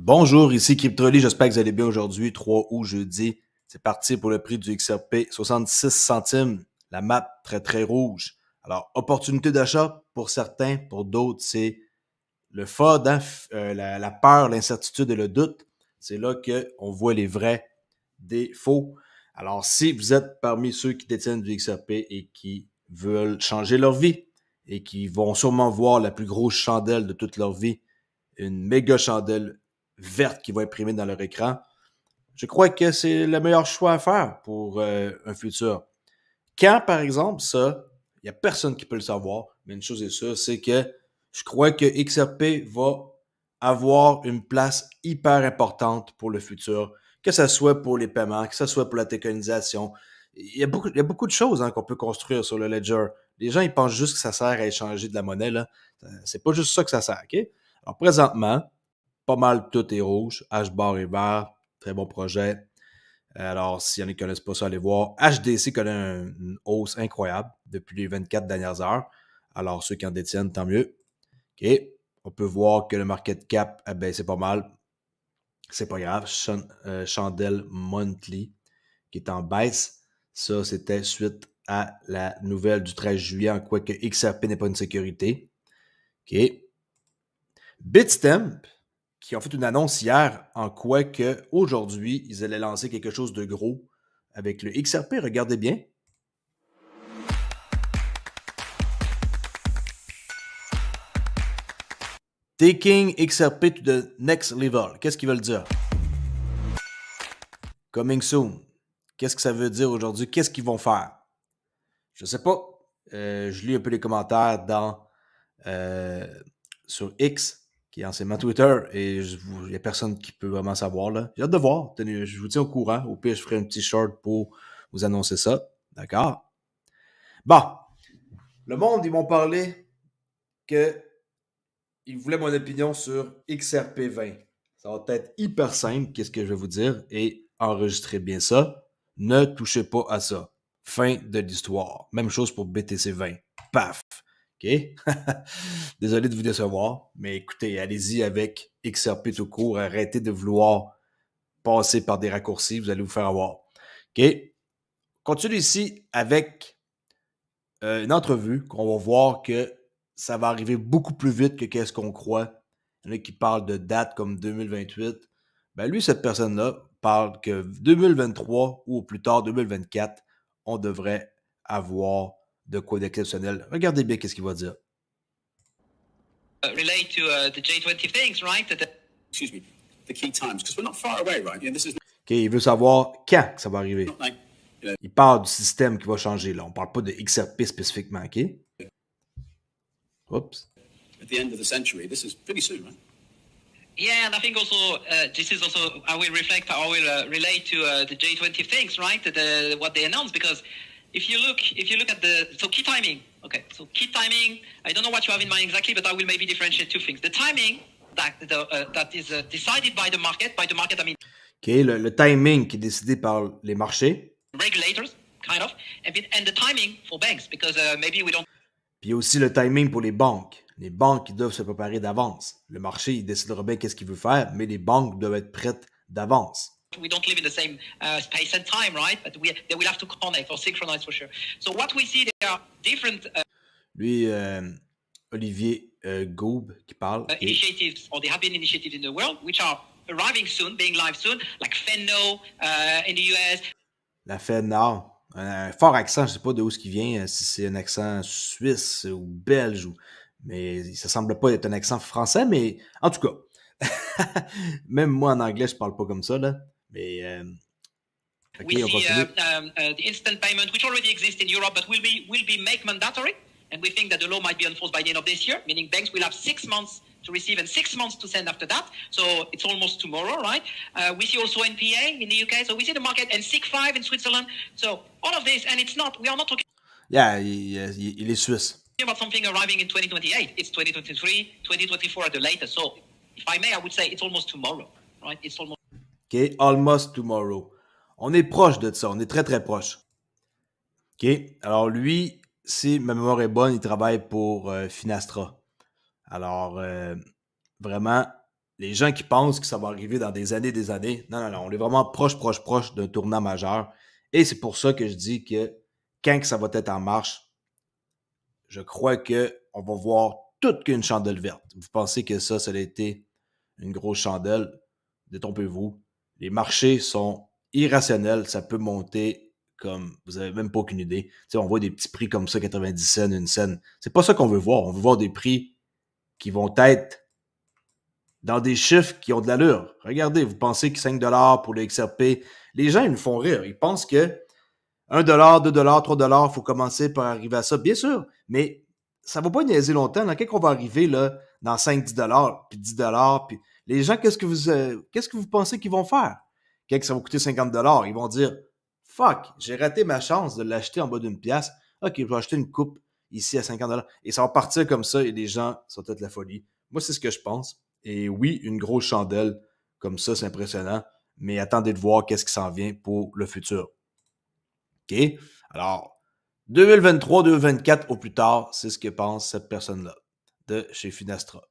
Bonjour, ici Cryptoly, j'espère que vous allez bien aujourd'hui, 3 août, jeudi. C'est parti pour le prix du XRP, 66 centimes, la map très très rouge. Alors, opportunité d'achat pour certains, pour d'autres, c'est le FOD, la peur, l'incertitude et le doute. C'est là qu'on voit les vrais des faux. Alors, si vous êtes parmi ceux qui détiennent du XRP et qui veulent changer leur vie et qui vont sûrement voir la plus grosse chandelle de toute leur vie, une méga chandelle verte qui va imprimer dans leur écran, je crois que c'est le meilleur choix à faire pour un futur. Quand, par exemple, ça, il n'y a personne qui peut le savoir, mais une chose est sûre, c'est que je crois que XRP va avoir une place hyper importante pour le futur, que ce soit pour les paiements, que ce soit pour la tokenisation. Il y a beaucoup de choses qu'on peut construire sur le Ledger. Les gens, ils pensent juste que ça sert à échanger de la monnaie. Là. C'est pas juste ça que ça sert, OK? Alors, présentement, pas mal tout est rouge. H-bar est vert. Très bon projet. Alors, s'il y en a qui ne connaissent pas ça, allez voir. HDC connaît une hausse incroyable depuis les 24 dernières heures. Alors, ceux qui en détiennent, tant mieux. OK. On peut voir que le market cap a baissé pas mal. C'est pas grave. Chandelle Monthly qui est en baisse. Ça, c'était suite à la nouvelle du 13 juillet en quoi que XRP n'est pas une sécurité. OK. Bitstamp, qui ont fait une annonce hier en quoi que aujourd'hui ils allaient lancer quelque chose de gros avec le XRP. Regardez bien. Taking XRP to the next level. Qu'est-ce qu'ils veulent dire? Coming soon. Qu'est-ce que ça veut dire aujourd'hui? Qu'est-ce qu'ils vont faire? Je sais pas. Je lis un peu les commentaires sur X, qui est anciennement Twitter, et il n'y a personne qui peut vraiment savoir. Là. J'ai hâte de voir. Tenez, je vous tiens au courant. Au pire, je ferai un petit short pour vous annoncer ça. D'accord? Bon. Le monde, ils m'ont parlé qu'ils voulaient mon opinion sur XRP20. Ça va être hyper simple, qu'est-ce que je vais vous dire, et enregistrez bien ça. Ne touchez pas à ça. Fin de l'histoire. Même chose pour BTC20. Paf! OK? Désolé de vous décevoir, mais écoutez, allez-y avec XRP tout court. Arrêtez de vouloir passer par des raccourcis. Vous allez vous faire avoir. OK? Continue ici avec une entrevue qu'on va voir que ça va arriver beaucoup plus vite que qu'est-ce qu'on croit. Il y en a qui parlent de dates comme 2028. Ben lui, cette personne-là, parle que 2023 ou au plus tard 2024, on devrait avoir de quoi d'exceptionnel. Regardez bien qu'est-ce qu'il va dire. Relate to the J20 things, right? Excuse me, the key times, because we're not far away, right? You know, this is OK, il veut savoir quand ça va arriver. not like, you know, Il parle du système qui va changer, là. On parle pas de XRP spécifiquement, OK? Oups. at the end of the century. This is pretty soon, right? Yeah, and I think also this is also I will reflect, I will relate to the J20 things, right? What they announced, because if you look at the key timing. Okay, so key timing. I don't know what you have in mind exactly, but I will maybe differentiate two things. The timing that is decided by the market. By the market, I mean. OK, le timing qui est décidé par les marchés. Regulators, kind of, and the timing for banks, because maybe we don't. Puis il y a aussi le timing pour les banques. Les banques, ils doivent se préparer d'avance. Le marché, il décidera bien qu'est-ce qu'il veut faire, mais les banques doivent être prêtes d'avance. We don't live in the same space and time, right? But they will have to connect or synchronize for sure. So what we see, there are different Lui, Olivier Gaube qui parle. initiatives, or there have been initiatives in the world which are arriving soon, being live soon, like FedNow in the US. La FedNow. Un fort accent, je ne sais pas d'où il vient, si c'est un accent suisse ou belge, mais ça semble pas être un accent français, mais en tout cas, même moi en anglais, je parle pas comme ça, là. Mais We see the instant payment, which already exists in Europe, but will be made mandatory. And we think that the law might be enforced by the end of this year, meaning banks will have 6 months to receive and 6 months to send after that. So it's almost tomorrow, right? We see also NPA in the UK. So we see the market and SIG5 in Switzerland. So all of this, and we are not talking. Yeah, il est suisse. About something arriving in 2028. It's 2023, 2024 at the latest. So if I may, I would say it's almost tomorrow, right? It's almost. OK, almost tomorrow. On est proche de ça, on est très très proche. OK, alors lui, si ma mémoire est bonne, il travaille pour Finastra. Alors, vraiment, les gens qui pensent que ça va arriver dans des années, non, on est vraiment proche d'un tournant majeur. Et c'est pour ça que je dis que quand que ça va être en marche, je crois qu'on va voir toute qu'une chandelle verte. Vous pensez que ça a été une grosse chandelle? Détrompez-vous. Les marchés sont irrationnels. Ça peut monter comme vous n'avez même pas aucune idée. T'sais, on voit des petits prix comme ça, 90 cents, une scène. C'est pas ça qu'on veut voir. On veut voir des prix qui vont être dans des chiffres qui ont de l'allure. Regardez, vous pensez que 5 $ pour le XRP, les gens, ils nous font rire. Ils pensent que 1 $, 2 $, 3 $, il faut commencer par arriver à ça. Bien sûr, mais ça ne va pas niaiser longtemps. Là. Quand on va arriver là, dans 5-10 $, puis 10 $, puis les gens, qu'est-ce que vous pensez qu'ils vont faire? Quand ça va coûter 50 $, ils vont dire « Fuck, j'ai raté ma chance de l'acheter en bas d'une pièce. OK, je vais acheter une coupe ici à 50 $. » Et ça va partir comme ça et les gens sont peut-être la folie. Moi, c'est ce que je pense. Et oui, une grosse chandelle comme ça, c'est impressionnant. Mais attendez de voir qu'est-ce qui s'en vient pour le futur. OK? Alors, 2023-2024 au plus tard, c'est ce que pense cette personne-là de chez Finastra.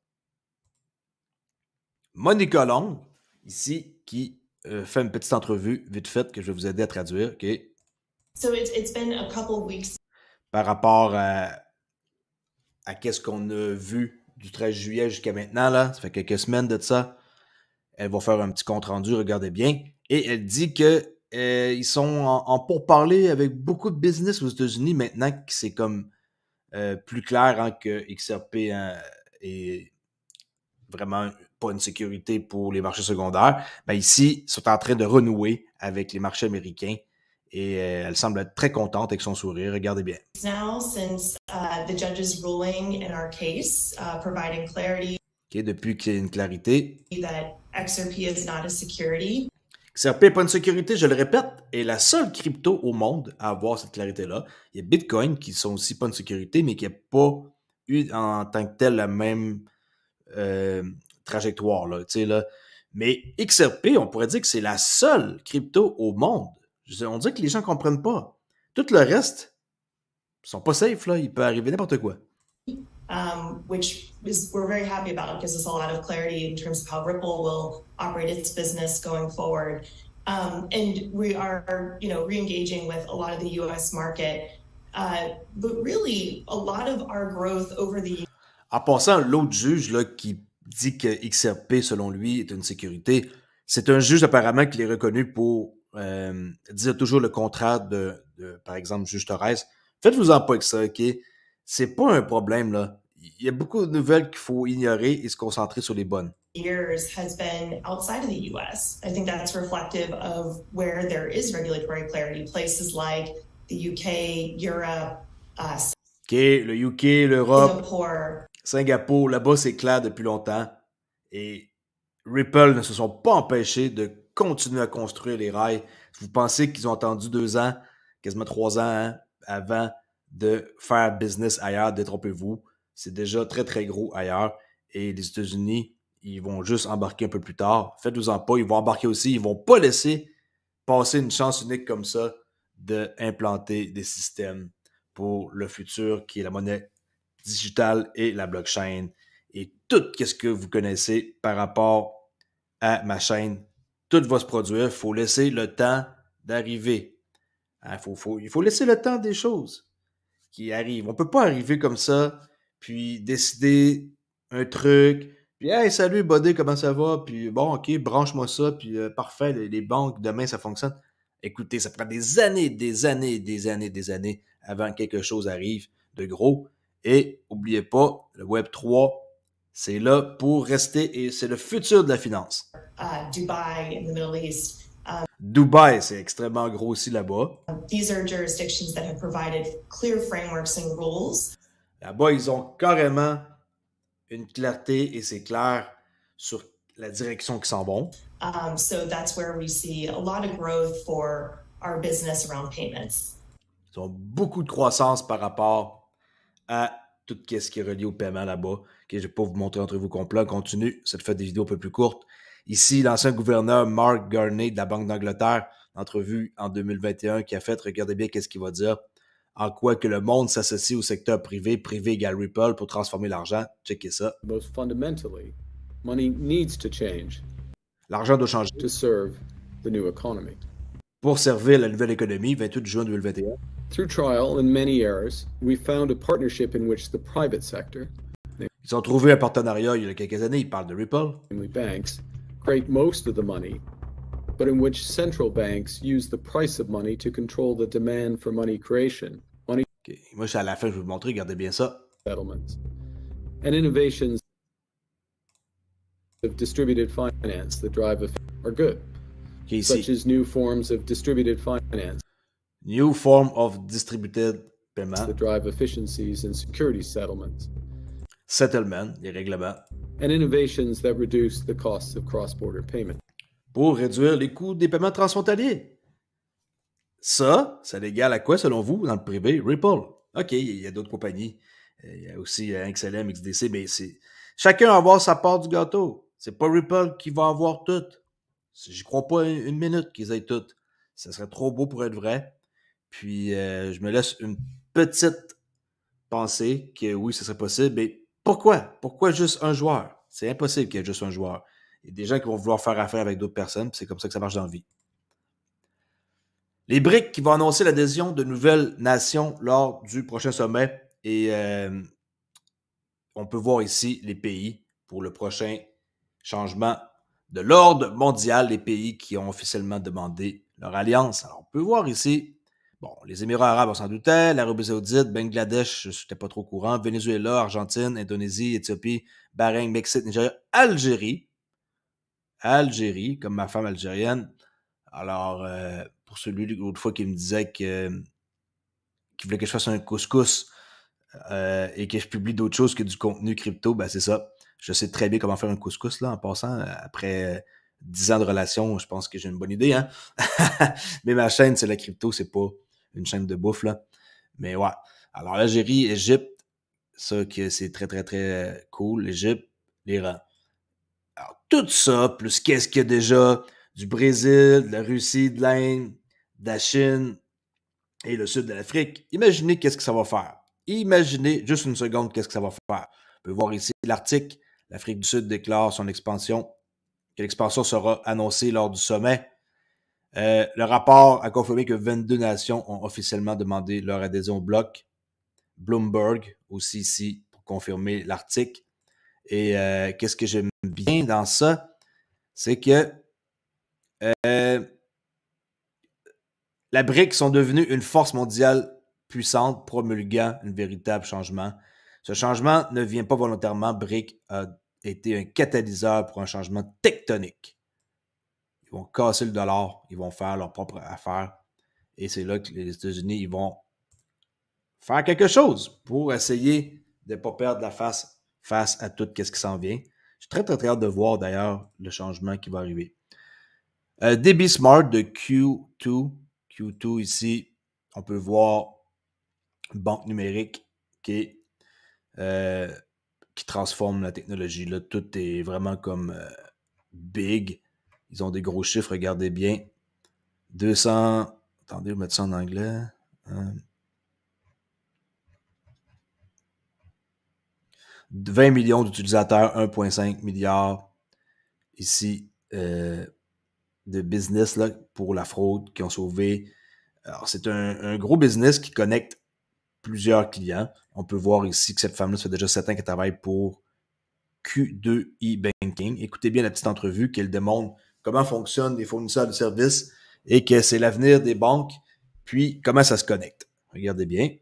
Monica Long, ici, qui fait une petite entrevue vite faite que je vais vous aider à traduire. OK? So it's been a couple weeks. Par rapport à qu'est-ce qu'on a vu du 13 juillet jusqu'à maintenant, là, ça fait quelques semaines de ça. Elle va faire un petit compte-rendu, regardez bien. Et elle dit que ils sont en pourparlers avec beaucoup de business aux États-Unis maintenant que c'est comme plus clair hein, que XRP est vraiment pas une sécurité pour les marchés secondaires. Ben ici, ils sont en train de renouer avec les marchés américains et elle semble être très contente avec son sourire. Regardez bien. Now, since the judge's ruling in our case, providing clarity. Okay, depuis qu'il y a une clarité. That XRP is not a security. XRP n'est pas une sécurité, je le répète, est la seule crypto au monde à avoir cette clarité-là. Il y a Bitcoin qui sont aussi pas une sécurité, mais qui n'a pas eu en tant que tel la même trajectoire. Là, là. Mais XRP, on pourrait dire que c'est la seule crypto au monde. On dirait que les gens ne comprennent pas. Tout le reste, ils sont pas safe, là. Il peut arriver n'importe quoi. Which we're very happy about. It gives us a lot of clarity in terms of how Ripple will operate its business going forward. And we are, re-engaging with a lot of the U.S. market. But really, a lot of our growth over the... En passant, l'autre juge là, qui dit que XRP, selon lui, est une sécurité, c'est un juge apparemment qui est reconnu pour dire toujours le contraire de par exemple, juge Torres. Faites-vous-en pas avec ça, OK? C'est pas un problème, là. Il y a beaucoup de nouvelles qu'il faut ignorer et se concentrer sur les bonnes. Years has been outside of the US. I think that's reflective of where there is regulatory clarity. Places like the UK, Europe, OK, le UK, l'Europe, Singapore. Singapour, là-bas, c'est clair depuis longtemps. Et Ripple ne se sont pas empêchés de continuer à construire les rails. Vous pensez qu'ils ont attendu 2 ans, quasiment 3 ans hein, avant de faire business ailleurs, détrompez-vous. C'est déjà très, très gros ailleurs. Et les États-Unis, ils vont juste embarquer un peu plus tard. Faites-vous-en pas, ils vont embarquer aussi. Ils vont pas laisser passer une chance unique comme ça d'implanter des systèmes pour le futur qui est la monnaie digitale et la blockchain. Et tout ce que vous connaissez par rapport à ma chaîne, tout va se produire. Il faut laisser le temps d'arriver. Hein, il faut laisser le temps des choses qui arrivent. On ne peut pas arriver comme ça, puis décider un truc, puis « Hey, salut, buddy, comment ça va? » Puis « Bon, OK, branche-moi ça, puis parfait, les banques, demain, ça fonctionne. » Écoutez, ça prend des années avant que quelque chose arrive de gros. Et n'oubliez pas, le Web 3, c'est là pour rester et c'est le futur de la finance. Dubai in the Middle East. Dubaï, c'est extrêmement gros aussi là-bas. These are jurisdictions that have provided clear frameworks and rules. Là-bas, ils ont carrément une clarté et c'est clair sur la direction qu'ils s'en vont. So that's where we see a lot of growth for our business around payments. Ils ont beaucoup de croissance par rapport à tout ce qui est relié au paiement là-bas. Okay, je ne vais pas vous montrer l'entrevue complète. On continue. Ça te fait des vidéos un peu plus courtes. Ici, l'ancien gouverneur Mark Carney de la Banque d'Angleterre, entrevue en 2021 qui a fait, regardez bien qu'est-ce qu'il va dire, en quoi que le monde s'associe au secteur privé, privé égale Ripple pour transformer l'argent. Checkez ça. Most fundamentally, Money needs to change. L'argent doit changer. To serve the new economy. Pour servir la nouvelle économie, 28 juin 2021. Through trial and many errors, we found a partnership in which the private sector, ils ont trouvé un partenariat il y a quelques années, ils parlent de Ripple. Namely banks, create most of the money, but in which central banks use the price of money to control the demand for money creation. Money Okay. Moi, je suis à la fin, je vais vous montrer, regardez bien ça. Settlements. And innovations of distributed finance that drive are good. Okay, such as new forms of distributed finance. New form of distributed payment. That drive efficiencies in security settlements. Settlement, les règlements. And innovations that reduce the costs of cross-border payment. Pour réduire les coûts des paiements transfrontaliers. Ça l'égale à quoi, selon vous, dans le privé? Ripple. OK, il y a d'autres compagnies. Il y a aussi XLM, XDC, mais c'est... Chacun va avoir sa part du gâteau. C'est pas Ripple qui va avoir tout. J'y crois pas une minute qu'ils aient tout. Ça serait trop beau pour être vrai. Puis, je me laisse une petite pensée que oui, ce serait possible. Mais pourquoi? Pourquoi juste un joueur? C'est impossible qu'il y ait juste un joueur. Il y a des gens qui vont vouloir faire affaire avec d'autres personnes, puis c'est comme ça que ça marche dans la vie. Les BRICS qui vont annoncer l'adhésion de nouvelles nations lors du prochain sommet. Et on peut voir ici les pays pour le prochain changement de l'ordre mondial, les pays qui ont officiellement demandé leur alliance. Alors, on peut voir ici, bon, les Émirats arabes, on s'en doutait, l'Arabie saoudite, Bangladesh, je n'étais pas trop au courant, Venezuela, Argentine, Indonésie, Éthiopie, Bahreïn, Mexique, Nigeria, Algérie, comme ma femme algérienne. Alors, pour celui l'autre fois qui me disait qu'il voulait que je fasse un couscous et que je publie d'autres choses que du contenu crypto, ben c'est ça. Je sais très bien comment faire un couscous, là, en passant. Après 10 ans de relation, je pense que j'ai une bonne idée, hein. Mais ma chaîne, c'est la crypto, c'est pas une chaîne de bouffe, là. Mais ouais. Alors, l'Algérie, Égypte, ça, que c'est très, très, très cool. L'Égypte, l'Iran. Alors, tout ça, plus qu'est-ce qu'il y a déjà du Brésil, de la Russie, de l'Inde, de la Chine et le sud de l'Afrique. Imaginez qu'est-ce que ça va faire. Imaginez, juste une seconde, qu'est-ce que ça va faire. On peut voir ici l'Arctique. L'Afrique du Sud déclare son expansion, que l'expansion sera annoncée lors du sommet. Le rapport a confirmé que 22 nations ont officiellement demandé leur adhésion au bloc. Bloomberg aussi ici pour confirmer l'Arctique. Et qu'est-ce que j'aime bien dans ça? C'est que la BRICS sont devenus une force mondiale puissante, promulguant un véritable changement. Ce changement ne vient pas volontairement. BRICS a été un catalyseur pour un changement tectonique. Ils vont casser le dollar, ils vont faire leur propre affaire. Et c'est là que les États-Unis ils vont faire quelque chose pour essayer de ne pas perdre la face à tout ce qui s'en vient. Je suis très, très, très hâte de voir d'ailleurs le changement qui va arriver. DB Smart de Q2 ici, on peut voir banque numérique qui transforme la technologie. Là, tout est vraiment comme big. Ils ont des gros chiffres, regardez bien. 200... Attendez, je vais mettre ça en anglais. 20 millions d'utilisateurs, 1,5 milliard ici de business là, pour la fraude qui ont sauvé. Alors, c'est un gros business qui connecte plusieurs clients. On peut voir ici que cette femme-là, ça fait déjà 7 ans qu'elle travaille pour Q2 Banking. Écoutez bien la petite entrevue qu'elle démontre comment fonctionnent les fournisseurs de services et que c'est l'avenir des banques, puis comment ça se connecte. Regardez bien.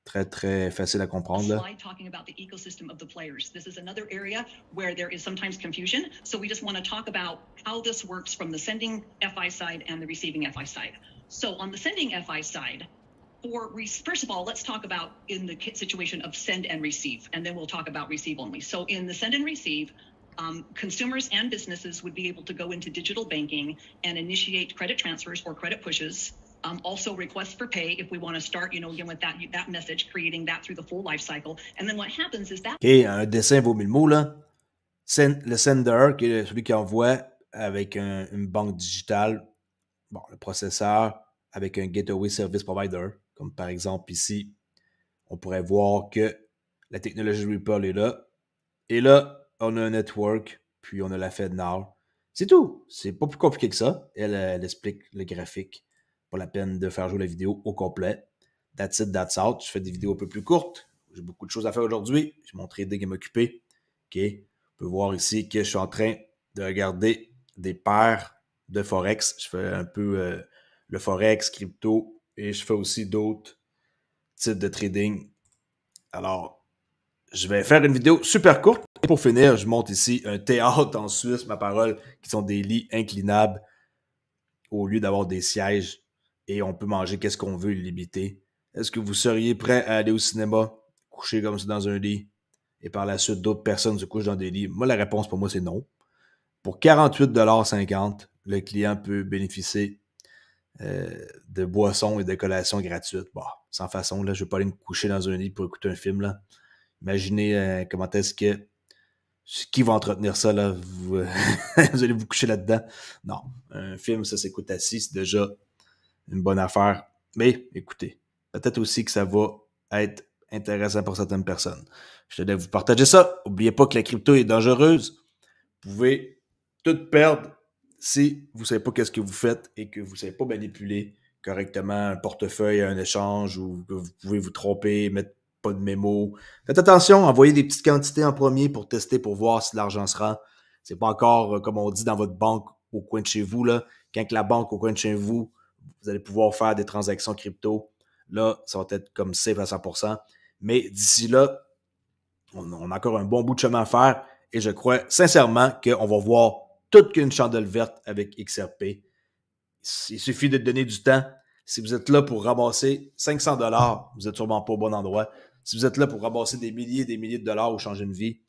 Très, très facile à comprendre. Là. Slide talking about the ecosystem of the players. This is another area where there is sometimes confusion. So we just want to talk about how this works from the sending FI side and the receiving FI side. So on the sending FI side, first of all, let's talk about in the situation of send and receive, and then we'll talk about receive only. So in the send and receive, consumers and businesses would be able to go into digital banking and initiate credit transfers or credit pushes. Also request for pay if we want to start, again with that message, creating that through the full life cycle. And then what happens is that... OK, un dessin vaut 1000 mots, là. Le sender, qui est celui qui envoie avec une banque digitale. Bon, le processeur avec un gateway service provider, comme par exemple ici, on pourrait voir que la technologie Ripple est là. Et là, on a un network puis on a la FedNow. C'est tout. C'est pas plus compliqué que ça. Elle explique le graphique. Pas la peine de faire jouer la vidéo au complet. That's it, that's out. Je fais des vidéos un peu plus courtes. J'ai beaucoup de choses à faire aujourd'hui. J'ai mon trading à m'occuper. OK. On peut voir ici que je suis en train de regarder des paires de Forex. Je fais un peu le Forex, crypto, et je fais aussi d'autres types de trading. Alors, je vais faire une vidéo super courte. Et pour finir, je monte ici un théâtre en Suisse, ma parole, qui sont des lits inclinables au lieu d'avoir des sièges. Et on peut manger qu'est-ce qu'on veut, illimité. Est-ce que vous seriez prêt à aller au cinéma, coucher comme ça dans un lit, et par la suite, d'autres personnes se couchent dans des lits? Moi, la réponse pour moi, c'est non. Pour 48,50 $, le client peut bénéficier de boissons et de collations gratuites. Bon, sans façon, là, je ne vais pas aller me coucher dans un lit pour écouter un film, là. Imaginez comment est-ce que... Qui va entretenir ça, là? Vous allez vous coucher là-dedans? Non. Un film, ça s'écoute assis, c'est déjà une bonne affaire. Mais, écoutez, peut-être aussi que ça va être intéressant pour certaines personnes. Je tenais à vous partager ça. N'oubliez pas que la crypto est dangereuse. Vous pouvez tout perdre si vous ne savez pas qu'est-ce que vous faites et que vous ne savez pas manipuler correctement un portefeuille à un échange ou que vous pouvez vous tromper, mettre pas de mémo. Faites attention, envoyez des petites quantités en premier pour tester, pour voir si l'argent se rend. C'est pas encore, comme on dit, dans votre banque au coin de chez vous, là. Quand la banque au coin de chez vous, vous allez pouvoir faire des transactions crypto. Là, ça va être comme safe à 100%. Mais d'ici là, on a encore un bon bout de chemin à faire et je crois sincèrement qu'on va voir toute qu'une chandelle verte avec XRP. Il suffit de donner du temps. Si vous êtes là pour ramasser 500 $, vous n'êtes sûrement pas au bon endroit. Si vous êtes là pour ramasser des milliers et des milliers de dollars ou changer une vie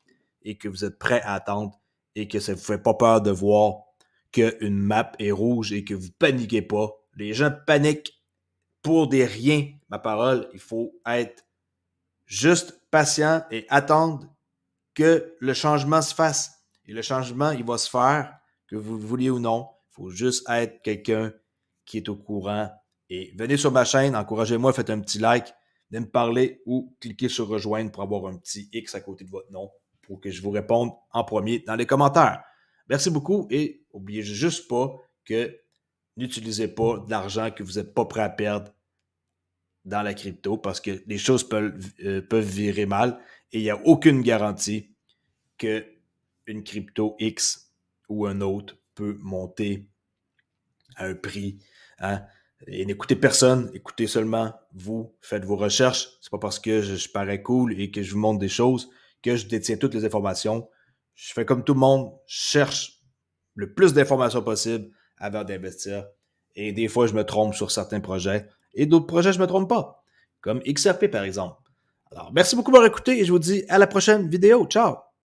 et que vous êtes prêt à attendre et que ça ne vous fait pas peur de voir qu'une map est rouge et que vous ne paniquez pas. Les gens paniquent pour des riens. Ma parole, il faut être juste patient et attendre que le changement se fasse. Et le changement, il va se faire, que vous le vouliez ou non. Il faut juste être quelqu'un qui est au courant. Et venez sur ma chaîne, encouragez-moi, faites un petit like, venez me parler ou cliquez sur rejoindre pour avoir un petit X à côté de votre nom pour que je vous réponde en premier dans les commentaires. Merci beaucoup et n'oubliez juste pas que n'utilisez pas de l'argent que vous n'êtes pas prêt à perdre dans la crypto parce que les choses peuvent virer mal et il n'y a aucune garantie qu'une crypto X ou un autre peut monter à un prix. Hein? Et n'écoutez personne, écoutez seulement vous, faites vos recherches. C'est pas parce que je parais cool et que je vous montre des choses que je détiens toutes les informations. Je fais comme tout le monde, je cherche le plus d'informations possible avant d'investir. Et des fois, je me trompe sur certains projets. Et d'autres projets, je ne me trompe pas. Comme XRP, par exemple. Alors, merci beaucoup de m'avoir écouté et je vous dis à la prochaine vidéo. Ciao!